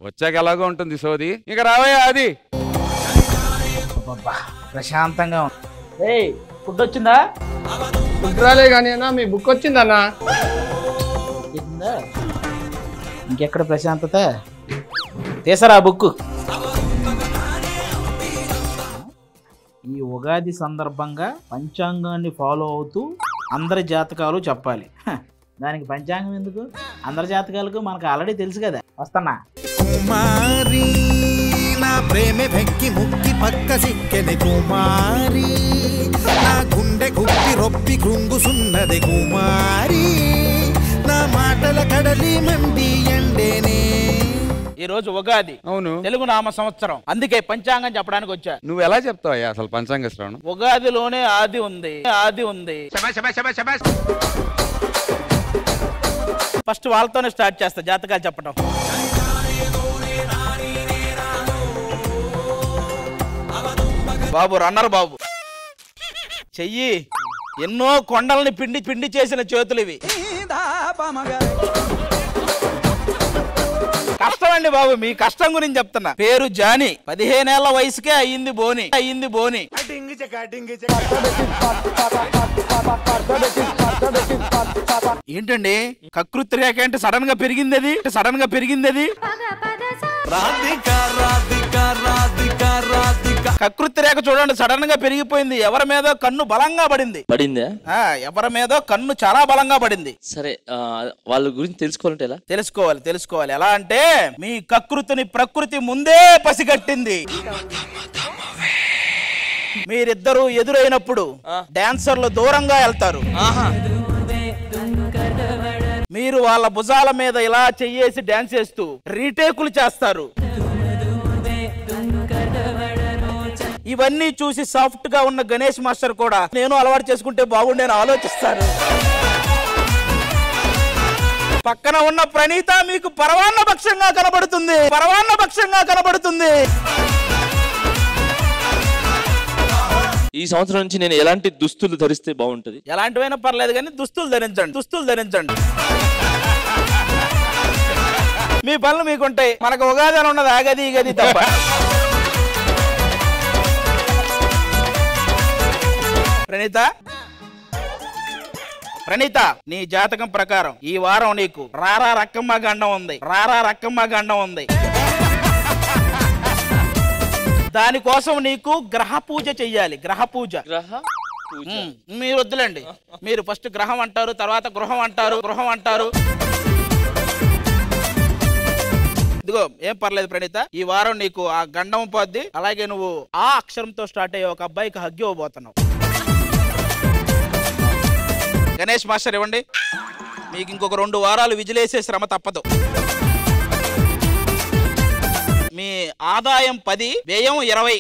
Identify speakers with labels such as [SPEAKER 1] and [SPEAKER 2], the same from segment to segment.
[SPEAKER 1] వచ్చాక ఎలాగో ఉంటుంది సోది. ఇక రావయ్యా అది.
[SPEAKER 2] ప్రశాంతంగా ఉంది. ఫుడ్ వచ్చిందా?
[SPEAKER 3] ఫుడ్ రాలే కానీ అన్న మీ బుక్ వచ్చిందన్నా.
[SPEAKER 2] ఇంకెక్కడ ప్రశాంతత? తీసరా బుక్. ఈ ఉగాది సందర్భంగా పంచాంగాన్ని ఫాలో అవుతూ అందరి జాతకాలు చెప్పాలి. దానికి పంచాంగం ఎందుకు? అందరి జాతకాలకు మనకు ఆల్రెడీ తెలుసు కదా. వస్తానా?
[SPEAKER 4] కుమారి నా ప్రేమే వెక్కి ముక్కి పక్క సిక్కెని కుమారి, నా గుండె గుప్పి రొప్పి కృంగుసున్నది కుమారి, నా మాటల కడలి మండి ఎండేనే.
[SPEAKER 2] ఈ రోజు ఉగాది.
[SPEAKER 1] అవును,
[SPEAKER 2] తెలుగు నామ సంవత్సరం. అందుకే పంచాంగం చెప్పడానికి వచ్చా.
[SPEAKER 1] నువ్వు ఎలా చెప్తావయ్యా అసలు పంచాంగ శ్రవణం?
[SPEAKER 2] ఉగాదిలోనే ఆది ఉంది. ఫస్ట్ వాళ్ళతోనే స్టార్ట్ చేస్తా జాతకాలు చెప్పడం. బాబు రన్నర్ బాబు, చెయ్యి ఎన్నో కొండల్ని పిండి పిండి చేసిన చేతులు ఇవి. కష్టం అండి బాబు, మీ కష్టం గురించి చెప్తున్నా. పేరు జానీ, 15 ఏళ్ల వయసుకే అయ్యింది బోని. ఏంటండి కకృతి రేఖ అంటే సడన్ గా పెరిగింది అది. కకృతి రేఖ చూడండి, సడన్ గా పెరిగిపోయింది. ఎవరి మీద కన్ను బలంగా పడిందా? ఎవరి మీద కన్ను చాలా బలంగా పడింది.
[SPEAKER 5] సరే, వాళ్ళ గురించి తెలుసుకోవాలంటే ఎలా?
[SPEAKER 2] తెలుసుకోవాలి. ఎలా అంటే మీ కకృతిని ప్రకృతి ముందే పసిగట్టింది. మీరిద్దరూ ఎదురైనప్పుడు డాన్సర్లు దూరంగా వెళ్తారు. మీరు వాళ్ళ భుజాల మీద ఇలా చెయ్యేసి డాన్స్ చేస్తూ రీటేకులు చేస్తారు. ఇవన్నీ చూసి సాఫ్ట్ గా ఉన్న గణేష్ మాస్టర్ కూడా నేను అలవాటు చేసుకుంటే బాగుండేని ఆలోచిస్తారు. పక్కన ఉన్న ప్రణీత మీకు పరవాన్న పక్షంగా కనబడుతుంది.
[SPEAKER 5] ఈ సంవత్సరం నుంచి నేను ఎలాంటి దుస్తులు ధరిస్తే బాగుంటది?
[SPEAKER 2] ఎలాంటివైనా పర్లేదు కానీ దుస్తులు ధరించండి. మీ పనులు మీకుంటాయి. మనకు ఉగాది అని ఉన్నది ఆగది ఈగది తప్ప. ప్రణీత నీ జాతకం ప్రకారం ఈ వారం నీకు రారా రక్కమ్మ గండం ఉంది. దానికోసం నీకు గ్రహ పూజ చెయ్యాలి. మీరు వద్దులండి, మీరు ఫస్ట్ గ్రహం అంటారు, తర్వాత గృహం అంటారు. ఇదిగో ఏం పర్లేదు ప్రణీత, ఈ వారం నీకు ఆ గండం పోద్ది. అలాగే నువ్వు ఆ అక్షరంతో స్టార్ట్ అయ్యే ఒక అబ్బాయికి హగ్ ఇవ్వబోతున్నావు. గణేష్ మాస్టర్ ఇవ్వండి. మీకు ఇంకొక 2 వారాలు విజిలేసే శ్రమ తప్పదు. మీ ఆదాయం 10, వ్యయం 20.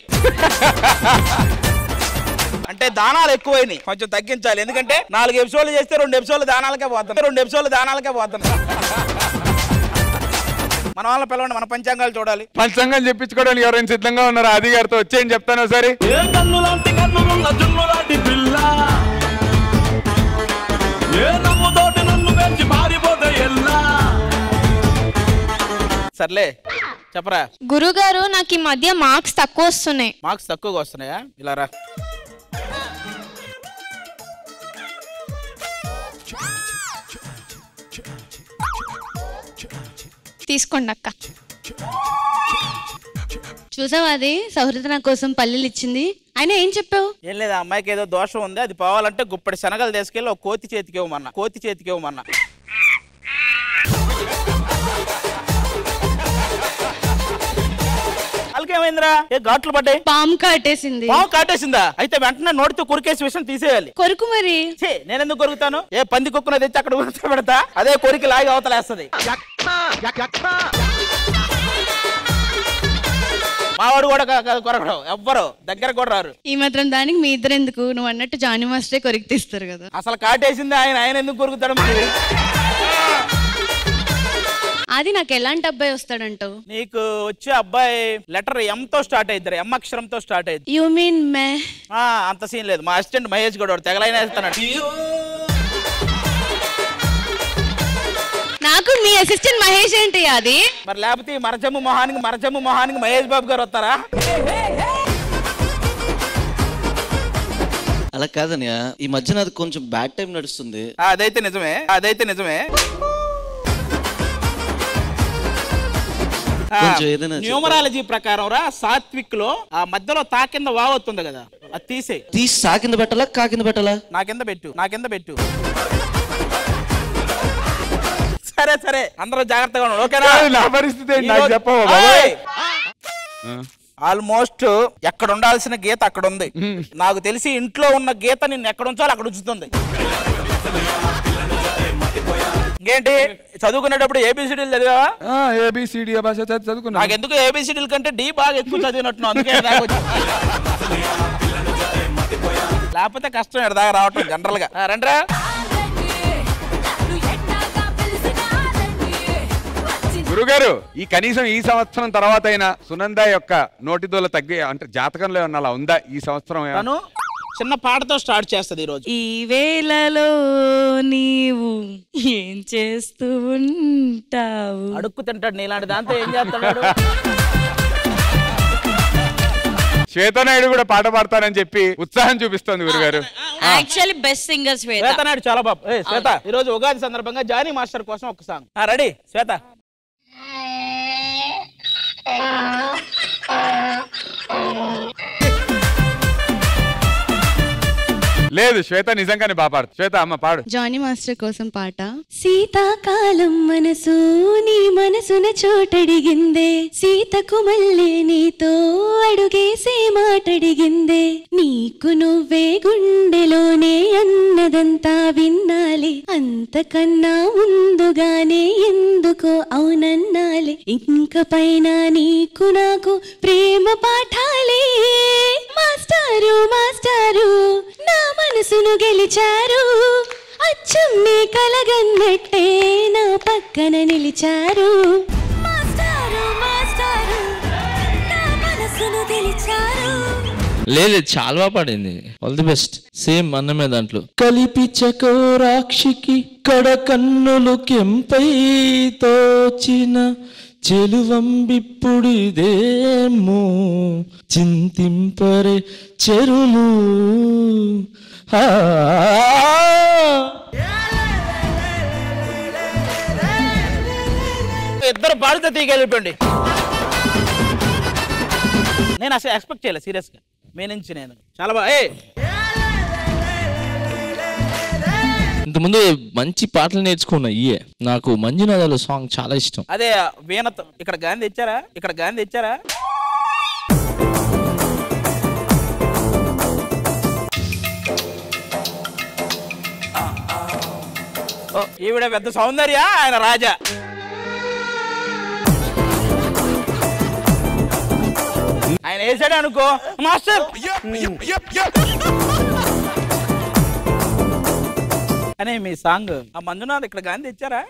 [SPEAKER 2] అంటే దానాలు ఎక్కువైనాయి, కొంచెం తగ్గించాలి. ఎందుకంటే 4 ఎపిసోడ్లు చేస్తే 2 ఎపిసోడ్లు దానాలకే పోతున్నాయి. మన వాళ్ళ పిల్లవండి, మన పంచాంగాలు చూడాలి.
[SPEAKER 1] పంచాంగం చెప్పించుకోవడానికి ఎవరైనా సిద్ధంగా ఉన్నారు? ఆది గారితో వచ్చేయని చెప్తాను సరే.
[SPEAKER 2] సర్లే చెప్పరా.
[SPEAKER 6] గురుగారు నాకు ఈ మధ్య మార్క్స్ తక్కువ వస్తున్నాయి.
[SPEAKER 2] మార్క్స్ తక్కువగా వస్తున్నాయా? ఇలా రా.
[SPEAKER 6] తీసుకోండి అక్క. చూసావా, అది సౌహృద నా కోసం పల్లెలు ఇచ్చింది. అయినా ఏం చెప్పావు?
[SPEAKER 2] ఏం లేదు, అమ్మాయికి ఏదో దోషం ఉంది, అది పోవాలంటే గుప్పటి శనగలు తీసుకెళ్ళి ఒక కోతి చేతికి ఇవ్వమన్నా. ఏమైందిరా? ఏ ఘాట్లు పడ్డాయి?
[SPEAKER 6] పాము కాటేసింది.
[SPEAKER 2] పాము కాటేసిందా? అయితే వెంటనే నోటితో కొరికేసి విషయం తీసేయాలి.
[SPEAKER 6] కొరుకు మరి.
[SPEAKER 2] నేనెందుకు కొరుకుతాను? ఏ పంది కుక్కున తెచ్చి అక్కడ పెడతా, అదే కొరికి లాగి అవతలేస్తుంది. మావాడు కూడా కొరకడం, ఎవ్వరు దగ్గర కూడా రారు.
[SPEAKER 6] ఈ మాత్రం దానికి మీ ఇద్దరు ఎందుకు? నువ్వు అన్నట్టు జానీ మాస్టరే కొరికి తీస్తారు కదా.
[SPEAKER 2] అసలు కాటేసింది ఆయన ఎందుకు కొరుకుతాడు?
[SPEAKER 6] అది నాకు ఎలాంటి అబ్బాయి వస్తాడంటావు?
[SPEAKER 2] నీకు వచ్చే అబ్బాయి లెటర్ ఎం తో స్టార్ట్ అయిద్దరు, ఎం అక్షరంతో స్టార్ట్ అయింది.
[SPEAKER 6] యు మీన్ మే?
[SPEAKER 2] అంత సీన్ లేదు. మా అసిస్టెంట్ మహేష్ గౌడ్ తెగలైన వేస్తున్నాడు.
[SPEAKER 6] నాకు నాకు మీ అసిస్టెంట్ మహేష్ ఏంటి అది?
[SPEAKER 2] మరి లేకపోతే మరచమ్ము మొహానికి మహేష్ బాబు గారు వస్తారా?
[SPEAKER 7] అలా కాదన్నయ్య, ఈ మధ్యన అది కొంచెం బ్యాడ్ టైం నడుస్తుంది.
[SPEAKER 2] అదైతే నిజమే. న్యూమరాలజీ ప్రకారం రా సాత్విక్ లో ఆ మధ్యలో తా కింద వావొస్తుంది కదా, అది తీసి
[SPEAKER 7] సా కింద పెట్టాలా కా కింద పెట్టాలా?
[SPEAKER 2] నా కింద పెట్టు. సరే అందరూ జాగ్రత్తగా ఉండండి, ఓకేనా?
[SPEAKER 1] నా పరిస్థితి ఏంటి నాకు చెప్పవా బాబాయ్?
[SPEAKER 2] ఆల్మోస్ట్ ఎక్కడ ఉండాల్సిన గీత అక్కడ ఉంది. నాకు తెలిసి ఇంట్లో ఉన్న గీత నిన్ను ఎక్కడ ఉంచాలో అక్కడ ఉంచుతుంది. ఇంకేంటి చదువుకునేటప్పుడు ఏబిసిడీలు చదివావా?
[SPEAKER 1] ఏబిసిడి భాష చదువుకున్నా.
[SPEAKER 2] నాకు ఎందుకు ఏబిసిడీల కంటే డి బాగా ఎక్కువ చదివినట్టు, అందుకే లేకపోతే కష్టం ఎడదాకా రావటం జనరల్ గా. రండ్రా.
[SPEAKER 1] గురుగారు, ఈ కనీసం ఈ సంవత్సరం తర్వాత అయినా సునంద యొక్క నోటిదోల తగ్గి అంటే జాతకంలో ఏమన్నా అలా ఉందా ఈ సంవత్సరం?
[SPEAKER 2] తను చిన్న పాటతో స్టార్ట్ చేస్తుంది ఈ రోజు.
[SPEAKER 6] ఈ వేళలో నీవు ఏం చేస్తూ ఉంటావు?
[SPEAKER 2] అడుక్కు తింటాడు, నీలాంటి దాంతో ఏం చేస్తాడు?
[SPEAKER 1] శ్వేతనాయుడు కూడా పాట పాడతానని చెప్పి ఉత్సాహం చూపిస్తోంది గురుగారు.
[SPEAKER 6] యాక్చువల్లీ బెస్ట్ సింగర్
[SPEAKER 2] శ్వేతనాయుడు చాలా బాబు. శ్వేత, ఈ రోజు ఉగాది సందర్భంగా జానీ మాస్టర్ కోసం ఒక సాంగ్ రెడీ. శ్వేత
[SPEAKER 1] లేదు, శ్వేత నిజంగానే బాగా పాడు. శ్వేత అమ్మ పాడు.
[SPEAKER 6] జానీ మాస్టర్ కోసం పాట. శీతాకాలం మనసు నీ మనసున చోటడిగిందే, సీతకు మళ్ళీ నీతో అడుగేసే మాటడిగిందే, నీకు నువ్వే గుండెలోనే అన్నదంతా విన్నాలి, అంతకన్నా ముందుగానే ఎందుకో అవునన్నాలి, ఇంక పైన నీకు నాకు ప్రేమ పాఠాలే, మాస్టారు మాస్టారు నా మనసును గెలిచారు, అచ్చం నీ కలగన్నట్టే నా పక్కన నిలిచారు, మాస్టారు మాస్టారు నా మనసును గెలిచారు.
[SPEAKER 5] లేదు చాలా బాగా పాడింది. All the best. సేమ్ అన్నమే దాంట్లో. కలిపి చకోరాక్షికి కడకన్నులు కెంపై తోచిన చెలువంబిప్పుడిదేమో చింతింపరే చెరులు.
[SPEAKER 2] ఇద్దరు పాడితే తీగలిపండి. నేను అసలు ఎక్స్పెక్ట్ చేయలేదు సీరియస్ గా మీ నుంచి. నేను చాలా బాగా
[SPEAKER 5] ఇంతకుముందు మంచి పాటలు నేర్చుకున్నా. ఇయే నాకు మంజునాథాల సాంగ్ చాలా ఇష్టం.
[SPEAKER 2] అదే వీణతో. ఇక్కడ గాంధీ ఇచ్చారా? ఈవిడ పెద్ద సౌందర్య, ఆయన రాజా. ఆయన వేసాడు అనుకో మాస్టర్ అనే మీ సాంగ్. ఆ మంజునాథ్ ఇక్కడ గాంధీ ఇచ్చారా?